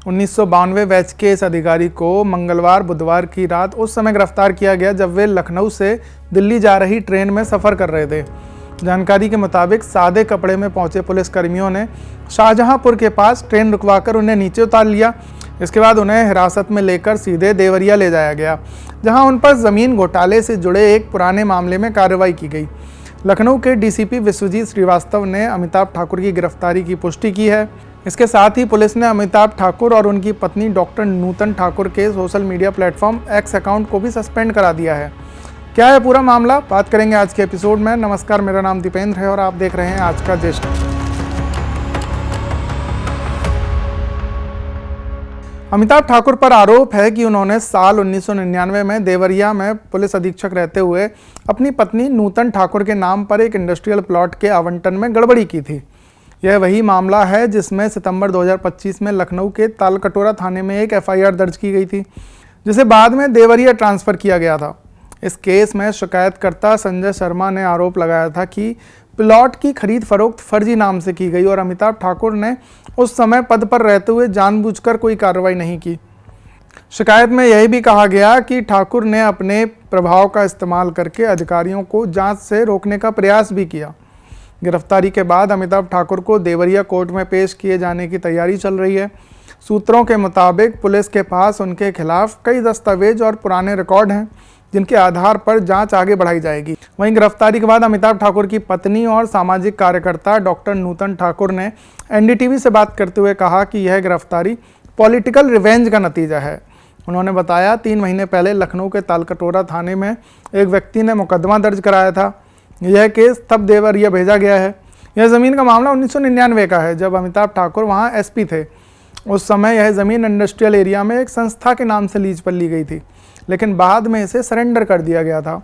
1992 batch के इस अधिकारी को मंगलवार बुधवार की रात उस समय गिरफ्तार किया गया जब वे लखनऊ से दिल्ली जा रही ट्रेन में सफ़र कर रहे थे। जानकारी के मुताबिक सादे कपड़े में पहुंचे पुलिसकर्मियों ने शाहजहांपुर के पास ट्रेन रुकवाकर उन्हें नीचे उतार लिया। इसके बाद उन्हें हिरासत में लेकर सीधे देवरिया ले जाया गया, जहां उन पर ज़मीन घोटाले से जुड़े एक पुराने मामले में कार्रवाई की गई। लखनऊ के डीसीपी विश्वजीत श्रीवास्तव ने अमिताभ ठाकुर की गिरफ्तारी की पुष्टि की है। इसके साथ ही पुलिस ने अमिताभ ठाकुर और उनकी पत्नी डॉक्टर नूतन ठाकुर के social media platform x account को भी सस्पेंड करा दिया है। क्या है पूरा मामला, बात करेंगे आज के एपिसोड में। नमस्कार, मेरा नाम दीपेंद्र है और आप देख रहे हैं आज का ज्येष्ठ। अमिताभ ठाकुर पर आरोप है कि उन्होंने साल 1999 में देवरिया में पुलिस अधीक्षक रहते हुए अपनी पत्नी नूतन ठाकुर के नाम पर एक इंडस्ट्रियल प्लॉट के आवंटन में गड़बड़ी की थी। यह वही मामला है जिसमें सितंबर 2025 में लखनऊ के तालकटोरा थाने में एक एफआईआर दर्ज की गई थी, जिसे बाद में देवरिया ट्रांसफ़र किया गया था। इस केस में शिकायतकर्ता संजय शर्मा ने आरोप लगाया था कि प्लॉट की खरीद फरोख्त फर्जी नाम से की गई और अमिताभ ठाकुर ने उस समय पद पर रहते हुए जानबूझकर कोई कार्रवाई नहीं की। शिकायत में यह भी कहा गया कि ठाकुर ने अपने प्रभाव का इस्तेमाल करके अधिकारियों को जांच से रोकने का प्रयास भी किया। गिरफ्तारी के बाद अमिताभ ठाकुर को देवरिया कोर्ट में पेश किए जाने की तैयारी चल रही है। सूत्रों के मुताबिक पुलिस के पास उनके खिलाफ कई दस्तावेज और पुराने रिकॉर्ड हैं, जिनके आधार पर जांच आगे बढ़ाई जाएगी। वहीं गिरफ्तारी के बाद अमिताभ ठाकुर की पत्नी और सामाजिक कार्यकर्ता डॉक्टर नूतन ठाकुर ने एनडीटीवी से बात करते हुए कहा कि यह गिरफ्तारी पॉलिटिकल रिवेंज का नतीजा है। उन्होंने बताया, 3 महीने पहले लखनऊ के तालकटोरा थाने में एक व्यक्ति ने मुकदमा दर्ज कराया था। यह केस तब देवरिया भेजा गया है। यह ज़मीन का मामला 1999 का है, जब अमिताभ ठाकुर वहाँ एसपी थे। उस समय यह ज़मीन इंडस्ट्रियल एरिया में एक संस्था के नाम से लीज पर ली गई थी, लेकिन बाद में इसे सरेंडर कर दिया गया था।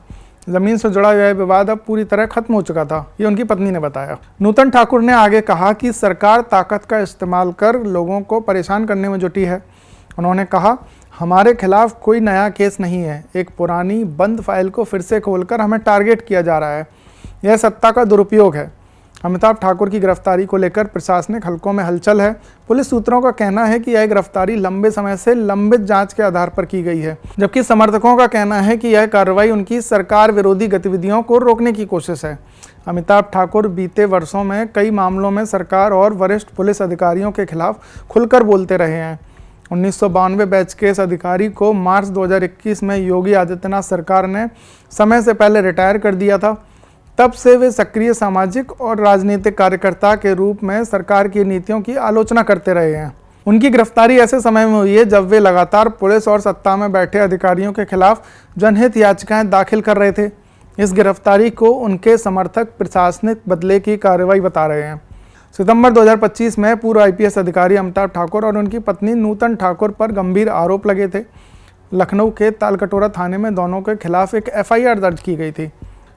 ज़मीन से जुड़ा यह विवाद अब पूरी तरह खत्म हो चुका था, ये उनकी पत्नी ने बताया। नूतन ठाकुर ने आगे कहा कि सरकार ताकत का इस्तेमाल कर लोगों को परेशान करने में जुटी है। उन्होंने कहा, हमारे खिलाफ कोई नया केस नहीं है, एक पुरानी बंद फाइल को फिर से खोलकर हमें टारगेट किया जा रहा है। यह सत्ता का दुरुपयोग है। अमिताभ ठाकुर की गिरफ्तारी को लेकर प्रशासनिक हलकों में हलचल है। पुलिस सूत्रों का कहना है कि यह गिरफ्तारी लंबे समय से लंबित जांच के आधार पर की गई है, जबकि समर्थकों का कहना है कि यह कार्रवाई उनकी सरकार विरोधी गतिविधियों को रोकने की कोशिश है। अमिताभ ठाकुर बीते वर्षों में कई मामलों में सरकार और वरिष्ठ पुलिस अधिकारियों के खिलाफ खुलकर बोलते रहे हैं। 1992 बैच के इस अधिकारी को मार्च 2021 में योगी आदित्यनाथ सरकार ने समय से पहले रिटायर कर दिया था। तब से वे सक्रिय सामाजिक और राजनीतिक कार्यकर्ता के रूप में सरकार की नीतियों की आलोचना करते रहे हैं। उनकी गिरफ्तारी ऐसे समय में हुई है जब वे लगातार पुलिस और सत्ता में बैठे अधिकारियों के खिलाफ जनहित याचिकाएं दाखिल कर रहे थे। इस गिरफ्तारी को उनके समर्थक प्रशासनिक बदले की कार्रवाई बता रहे हैं। सितंबर 2025 में पूर्व आईपीएस अधिकारी अमिताभ ठाकुर और उनकी पत्नी नूतन ठाकुर पर गंभीर आरोप लगे थे। लखनऊ के तालकटोरा थाने में दोनों के खिलाफ एक एफआईआर दर्ज की गई थी।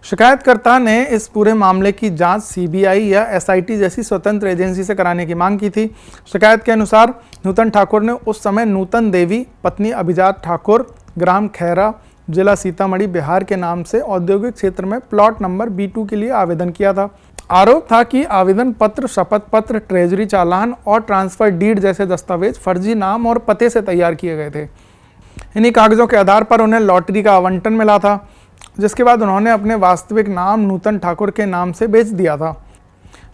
शिकायतकर्ता ने इस पूरे मामले की जांच सीबीआई या एसआईटी जैसी स्वतंत्र एजेंसी से कराने की मांग की थी। शिकायत के अनुसार नूतन ठाकुर ने उस समय नूतन देवी पत्नी अभिजात ठाकुर ग्राम खैरा जिला सीतामढ़ी बिहार के नाम से औद्योगिक क्षेत्र में प्लॉट नंबर B2 के लिए आवेदन किया था। आरोप था कि आवेदन पत्र, शपथ पत्र, ट्रेजरी चालान और ट्रांसफर डीड जैसे दस्तावेज फर्जी नाम और पते से तैयार किए गए थे। इन्हीं कागजों के आधार पर उन्हें लॉटरी का आवंटन मिला था, जिसके बाद उन्होंने अपने वास्तविक नाम नूतन ठाकुर के नाम से बेच दिया था।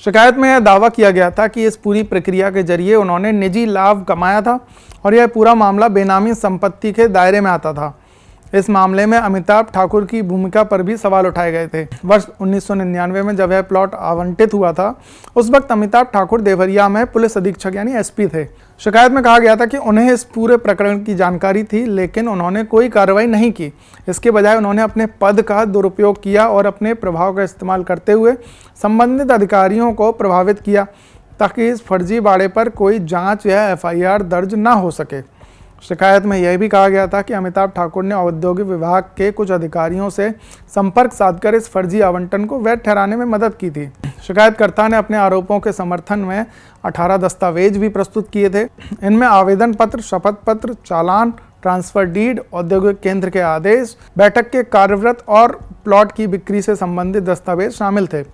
शिकायत में यह दावा किया गया था कि इस पूरी प्रक्रिया के जरिए उन्होंने निजी लाभ कमाया था और यह पूरा मामला बेनामी संपत्ति के दायरे में आता था। इस मामले में अमिताभ ठाकुर की भूमिका पर भी सवाल उठाए गए थे। वर्ष 1999 में जब यह प्लॉट आवंटित हुआ था, उस वक्त अमिताभ ठाकुर देवरिया में पुलिस अधीक्षक यानी एसपी थे। शिकायत में कहा गया था कि उन्हें इस पूरे प्रकरण की जानकारी थी, लेकिन उन्होंने कोई कार्रवाई नहीं की। इसके बजाय उन्होंने अपने पद का दुरुपयोग किया और अपने प्रभाव का इस्तेमाल करते हुए संबंधित अधिकारियों को प्रभावित किया, ताकि इस फर्जी बाड़े पर कोई जांच या एफआईआर दर्ज न हो सके। शिकायत में यह भी कहा गया था कि अमिताभ ठाकुर ने औद्योगिक विभाग के कुछ अधिकारियों से संपर्क साधकर इस फर्जी आवंटन को वैध ठहराने में मदद की थी। शिकायतकर्ता ने अपने आरोपों के समर्थन में 18 दस्तावेज भी प्रस्तुत किए थे। इनमें आवेदन पत्र, शपथ पत्र, चालान, ट्रांसफर डीड, औद्योगिक केंद्र के आदेश, बैठक के कार्यव्रत और प्लॉट की बिक्री से संबंधित दस्तावेज शामिल थे।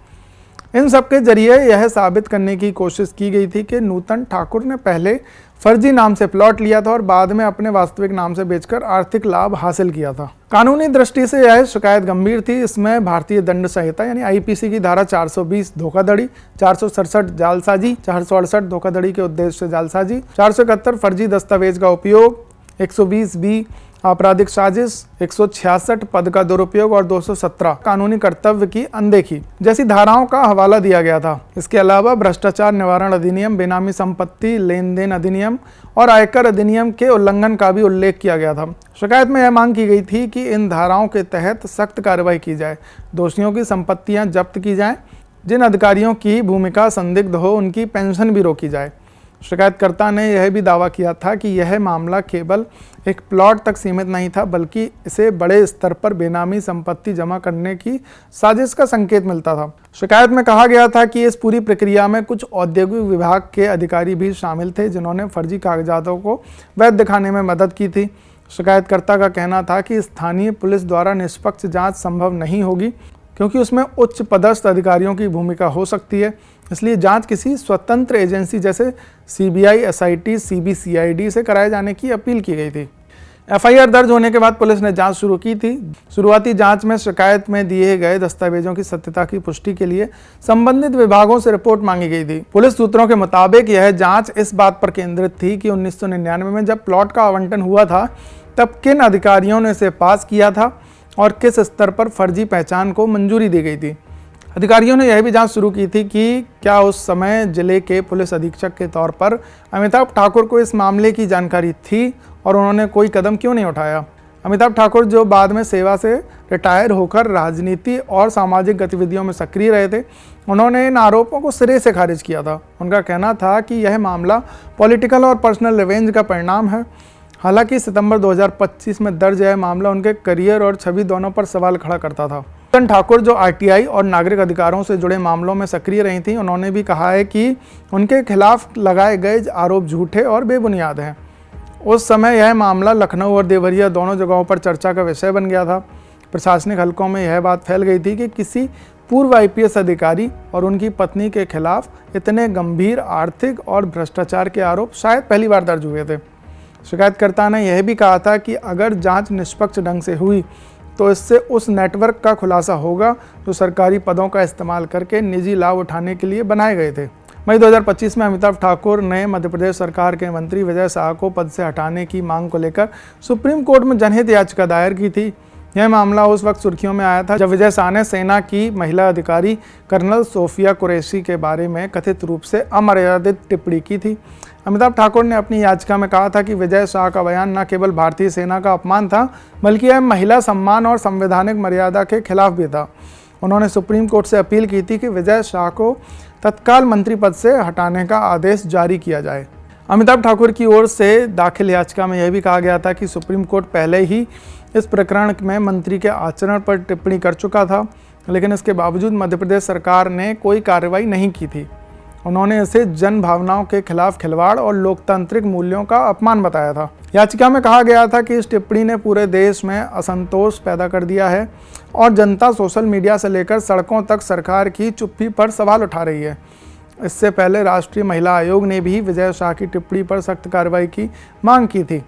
इन सब के जरिए यह साबित करने की कोशिश की गई थी कि नूतन ठाकुर ने पहले फर्जी नाम से प्लॉट लिया था और बाद में अपने वास्तविक नाम से बेचकर आर्थिक लाभ हासिल किया था। कानूनी दृष्टि से यह शिकायत गंभीर थी। इसमें भारतीय दंड संहिता यानी आईपीसी की धारा 420 धोखाधड़ी, 467 जालसाजी, 468 धोखाधड़ी के उद्देश्य से जालसाजी, 471 फर्जी दस्तावेज का उपयोग, 120B आपराधिक साजिश, 166 पद का दुरुपयोग और 217 कानूनी कर्तव्य की अनदेखी जैसी धाराओं का हवाला दिया गया था। इसके अलावा भ्रष्टाचार निवारण अधिनियम, बेनामी संपत्ति लेन देन अधिनियम और आयकर अधिनियम के उल्लंघन का भी उल्लेख किया गया था। शिकायत में यह मांग की गई थी कि इन धाराओं के तहत सख्त कार्रवाई की जाए, दोषियों की संपत्तियां जब्त की जाएं, जिन अधिकारियों की भूमिका संदिग्ध हो उनकी पेंशन भी रोकी जाए। शिकायतकर्ता ने यह भी दावा किया था कि यह मामला केवल एक प्लॉट तक सीमित नहीं था, बल्कि इसे बड़े स्तर पर बेनामी संपत्ति जमा करने की साजिश का संकेत मिलता था। शिकायत में कहा गया था कि इस पूरी प्रक्रिया में कुछ औद्योगिक विभाग के अधिकारी भी शामिल थे, जिन्होंने फर्जी कागजातों को वैध दिखाने में मदद की थी। शिकायतकर्ता का कहना था कि स्थानीय पुलिस द्वारा निष्पक्ष जाँच संभव नहीं होगी, क्योंकि उसमें उच्च पदस्थ अधिकारियों की भूमिका हो सकती है, इसलिए जांच किसी स्वतंत्र एजेंसी जैसे सीबीआई, एसआईटी, सीबीसीआईडी से कराए जाने की अपील की गई थी। एफआईआर दर्ज होने के बाद पुलिस ने जांच शुरू की थी। शुरुआती जांच में शिकायत में दिए गए दस्तावेजों की सत्यता की पुष्टि के लिए संबंधित विभागों से रिपोर्ट मांगी गई थी। पुलिस सूत्रों के मुताबिक यह जांच इस बात पर केंद्रित थी कि 1999 में जब प्लॉट का आवंटन हुआ था, तब किन अधिकारियों ने इसे पास किया था और किस स्तर पर फर्जी पहचान को मंजूरी दी गई थी। अधिकारियों ने यह भी जांच शुरू की थी कि क्या उस समय जिले के पुलिस अधीक्षक के तौर पर अमिताभ ठाकुर को इस मामले की जानकारी थी और उन्होंने कोई कदम क्यों नहीं उठाया। अमिताभ ठाकुर, जो बाद में सेवा से रिटायर होकर राजनीति और सामाजिक गतिविधियों में सक्रिय रहे थे, उन्होंने इन आरोपों को सिरे से खारिज किया था। उनका कहना था कि यह मामला पॉलिटिकल और पर्सनल रिवेंज का परिणाम है। हालांकि सितंबर 2025 में दर्ज यह मामला उनके करियर और छवि दोनों पर सवाल खड़ा करता था। नूतन ठाकुर, जो आरटीआई और नागरिक अधिकारों से जुड़े मामलों में सक्रिय रही थी, उन्होंने भी कहा है कि उनके खिलाफ लगाए गए आरोप झूठे और बेबुनियाद हैं। उस समय यह मामला लखनऊ और देवरिया दोनों जगहों पर चर्चा का विषय बन गया था। प्रशासनिक हलकों में यह बात फैल गई थी कि किसी पूर्व आईपीएस अधिकारी और उनकी पत्नी के खिलाफ इतने गंभीर आर्थिक और भ्रष्टाचार के आरोप शायद पहली बार दर्ज हुए थे। शिकायतकर्ता ने यह भी कहा था कि अगर जांच निष्पक्ष ढंग से हुई तो इससे उस नेटवर्क का खुलासा होगा जो सरकारी पदों का इस्तेमाल करके निजी लाभ उठाने के लिए बनाए गए थे। मई 2025 में अमिताभ ठाकुर ने मध्य प्रदेश सरकार के मंत्री विजय शाह को पद से हटाने की मांग को लेकर सुप्रीम कोर्ट में जनहित याचिका दायर की थी। यह मामला उस वक्त सुर्खियों में आया था जब विजय शाह ने सेना की महिला अधिकारी कर्नल सोफिया कुरैशी के बारे में कथित रूप से अमर्यादित टिप्पणी की थी। अमिताभ ठाकुर ने अपनी याचिका में कहा था कि विजय शाह का बयान न केवल भारतीय सेना का अपमान था, बल्कि यह महिला सम्मान और संवैधानिक मर्यादा के खिलाफ भी था। उन्होंने सुप्रीम कोर्ट से अपील की थी कि विजय शाह को तत्काल मंत्री पद से हटाने का आदेश जारी किया जाए। अमिताभ ठाकुर की ओर से दाखिल याचिका में यह भी कहा गया था कि सुप्रीम कोर्ट पहले ही इस प्रकरण में मंत्री के आचरण पर टिप्पणी कर चुका था, लेकिन इसके बावजूद मध्य प्रदेश सरकार ने कोई कार्रवाई नहीं की थी। उन्होंने इसे जन भावनाओं के खिलाफ खिलवाड़ और लोकतांत्रिक मूल्यों का अपमान बताया था। याचिका में कहा गया था कि इस टिप्पणी ने पूरे देश में असंतोष पैदा कर दिया है और जनता सोशल मीडिया से लेकर सड़कों तक सरकार की चुप्पी पर सवाल उठा रही है। इससे पहले राष्ट्रीय महिला आयोग ने भी विजय शाह की टिप्पणी पर सख्त कार्रवाई की मांग की थी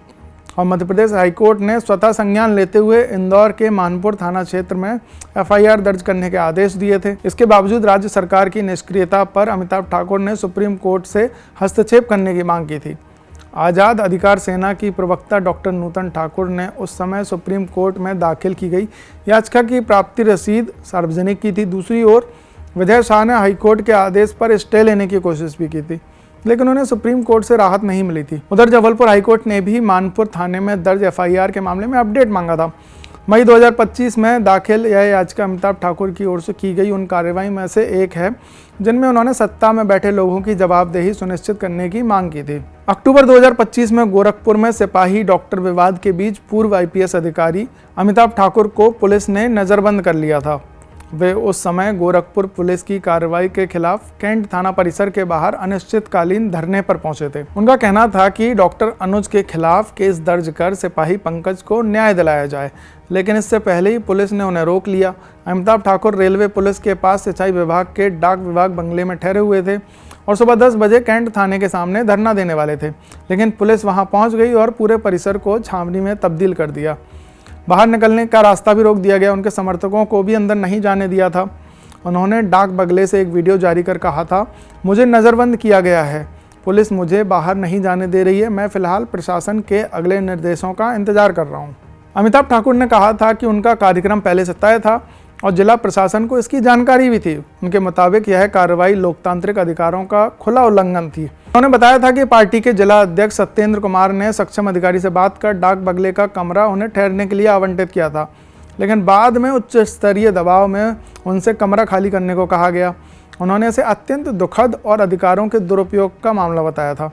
और मध्य प्रदेश हाईकोर्ट ने स्वतः संज्ञान लेते हुए इंदौर के मानपुर थाना क्षेत्र में एफआईआर दर्ज करने के आदेश दिए थे। इसके बावजूद राज्य सरकार की निष्क्रियता पर अमिताभ ठाकुर ने सुप्रीम कोर्ट से हस्तक्षेप करने की मांग की थी। आज़ाद अधिकार सेना की प्रवक्ता डॉक्टर नूतन ठाकुर ने उस समय सुप्रीम कोर्ट में दाखिल की गई याचिका की प्राप्ति रसीद सार्वजनिक की थी। दूसरी ओर विजय शाह ने हाईकोर्ट के आदेश पर स्टे लेने की कोशिश भी की थी, लेकिन उन्हें सुप्रीम कोर्ट से राहत नहीं मिली थी। उधर जबलपुर हाईकोर्ट ने भी मानपुर थाने में दर्ज एफआईआर के मामले में अपडेट मांगा था। मई 2025 में दाखिल यह याचिका अमिताभ ठाकुर की ओर से की गई उन कार्रवाई में से एक है जिनमें उन्होंने सत्ता में बैठे लोगों की जवाबदेही सुनिश्चित करने की मांग की थी। अक्टूबर 2025 में गोरखपुर में सिपाही डॉक्टर विवाद के बीच पूर्व आईपीएस अधिकारी अमिताभ ठाकुर को पुलिस ने नजरबंद कर लिया था। वे उस समय गोरखपुर पुलिस की कार्रवाई के खिलाफ कैंट थाना परिसर के बाहर अनिश्चितकालीन धरने पर पहुंचे थे। उनका कहना था कि डॉक्टर अनुज के खिलाफ केस दर्ज कर सिपाही पंकज को न्याय दिलाया जाए, लेकिन इससे पहले ही पुलिस ने उन्हें रोक लिया। अमिताभ ठाकुर रेलवे पुलिस के पास सिंचाई विभाग के डाक विभाग बंगले में ठहरे हुए थे। और सुबह 10 बजे कैंट थाने के सामने धरना देने वाले थे, लेकिन पुलिस वहां पहुंच गई और पूरे परिसर को छावनी में तब्दील कर दिया। बाहर निकलने का रास्ता भी रोक दिया गया, उनके समर्थकों को भी अंदर नहीं जाने दिया था। उन्होंने डाक बगले से एक वीडियो जारी कर कहा था, मुझे नज़रबंद किया गया है, पुलिस मुझे बाहर नहीं जाने दे रही है, मैं फिलहाल प्रशासन के अगले निर्देशों का इंतजार कर रहा हूँ। अमिताभ ठाकुर ने कहा था कि उनका कार्यक्रम पहले से तय था और जिला प्रशासन को इसकी जानकारी भी थी। उनके मुताबिक यह कार्रवाई लोकतांत्रिक अधिकारों का खुला उल्लंघन थी। उन्होंने बताया था कि पार्टी के जिला अध्यक्ष सत्येंद्र कुमार ने सक्षम अधिकारी से बात कर डाक बगले का कमरा उन्हें ठहरने के लिए आवंटित किया था, लेकिन बाद में उच्च स्तरीय दबाव में उनसे कमरा खाली करने को कहा गया। उन्होंने इसे अत्यंत दुखद और अधिकारों के दुरुपयोग का मामला बताया था।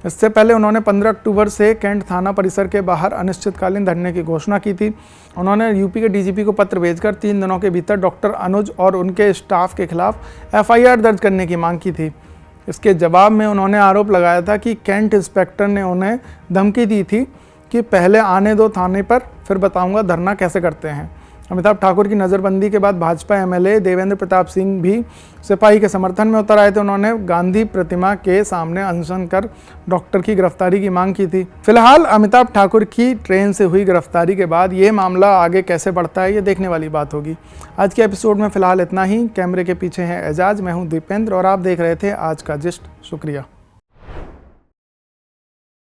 इससे पहले उन्होंने 15 अक्टूबर से कैंट थाना परिसर के बाहर अनिश्चितकालीन धरने की घोषणा की थी। उन्होंने यूपी के डीजीपी को पत्र भेजकर 3 दिनों के भीतर डॉक्टर अनुज और उनके स्टाफ के खिलाफ एफआईआर दर्ज करने की मांग की थी। इसके जवाब में उन्होंने आरोप लगाया था कि कैंट इंस्पेक्टर ने उन्हें धमकी दी थी कि पहले आने दो थाने पर, फिर बताऊंगा धरना कैसे करते हैं। अमिताभ ठाकुर की नज़रबंदी के बाद भाजपा एमएलए देवेंद्र प्रताप सिंह भी सिपाही के समर्थन में उतर आए थे। उन्होंने गांधी प्रतिमा के सामने अनशन कर डॉक्टर की गिरफ्तारी की मांग की थी। फिलहाल अमिताभ ठाकुर की ट्रेन से हुई गिरफ्तारी के बाद ये मामला आगे कैसे बढ़ता है, ये देखने वाली बात होगी। आज के एपिसोड में फिलहाल इतना ही। कैमरे के पीछे हैं एजाज, मैं हूँ दीपेंद्र और आप देख रहे थे आज का जिस्ट। शुक्रिया।